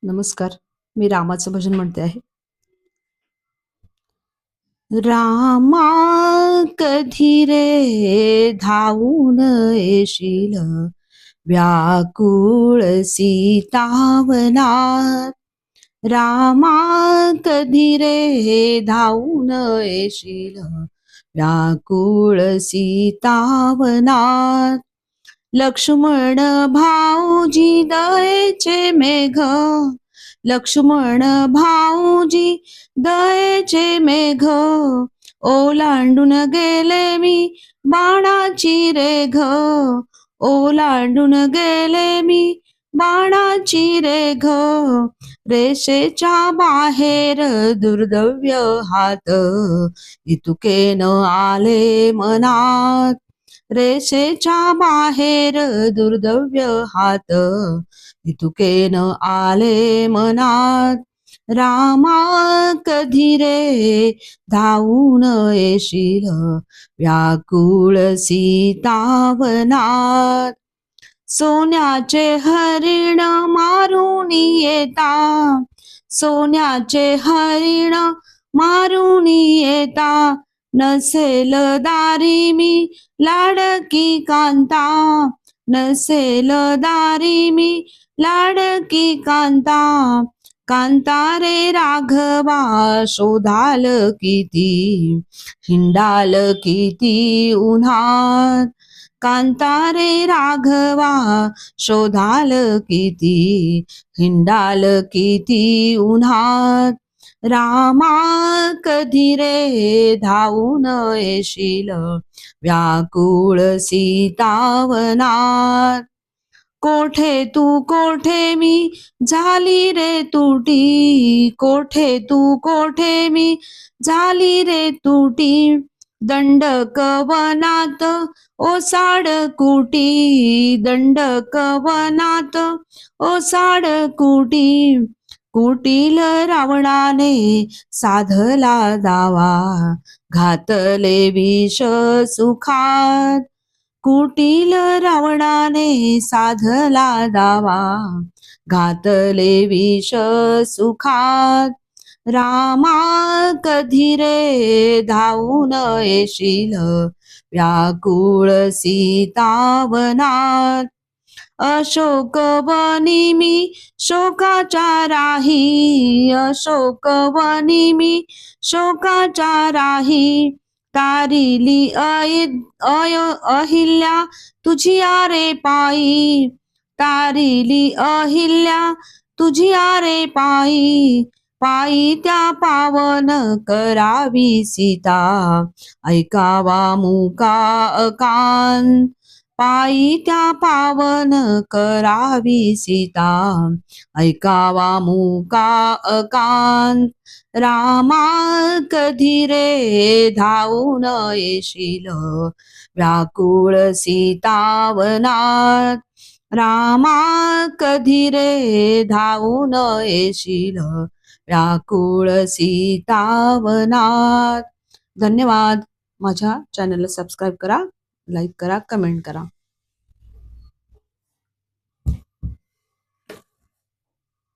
नमस्कार. मी रामाचं भजन म्हणते आहे. रामा कधी रे धावून येशील व्याकुळ सीतावनात. रामा कधी रे धावून येशील व्याकुळ सीतावनात. लक्ष्मण भाऊजी दयेचे मेघ, लक्ष्मण भाऊजी दयेचे मेघ, ओलांडून गेले मी बाणाची रेघ, ओलांडून गेले मी बाणाची रेघ. रेषेच्या बाहेर दुर्दैव्य हात, इतुके न आले मनात. रेषेच्या बाहेर दुर्दैव्य हात, इतुके न आले मनात. रामा कधी रे धावून येशील व्याकुळ सीतावनात. सोन्याचे हरिण मारून येता, सोन्याचे हरिण मारून येता, नसेल दारी मी लाडकी कांता, नसेल दारी मी लाडकी कांता. कांता रे राघवा शोधाल किती, हिंडाल किती उन्हात. कांता रे राघवा शोधाल किती, हिंडाल किती उन्हात. रामा कधी रे धावून येशील व्याकुळ सीतावनात. कोठे तू कोठे मी झाली रे तुटी, कोठे तू कोठे मी झाली रे तुटी. दंडक वनात ओसाड कुटी, दंडक वनात ओसाड कुटी. कुटील रावणाने साधला दावा, घातले विष सुखात. कुटील रावणाने साधला दावा, घातले विष सुखात. रामा कधी रे धावून येशील व्याकुळ सीतावनात. अशोक वनी मी शोकाच्या राही, अशोक वनी मी शोकाच्या राही. तारिली अहिल्या तुझी रे पायी, तारिली अहिल्या तुझी रे पायी. पायी त्या पावन करावी सीता, ऐकावा मुका अकान. पायी त्या पावन करावी सीता, ऐकावा मुका अकान. रामा कधी रे धावून येशील व्याकुळ सीतावनात. रामा कधी रे धावून येशील व्याकुळ सीतावनात. धन्यवाद. माझ्या चॅनलला सबस्क्राईब करा, लाईक करा, कमेंट करा.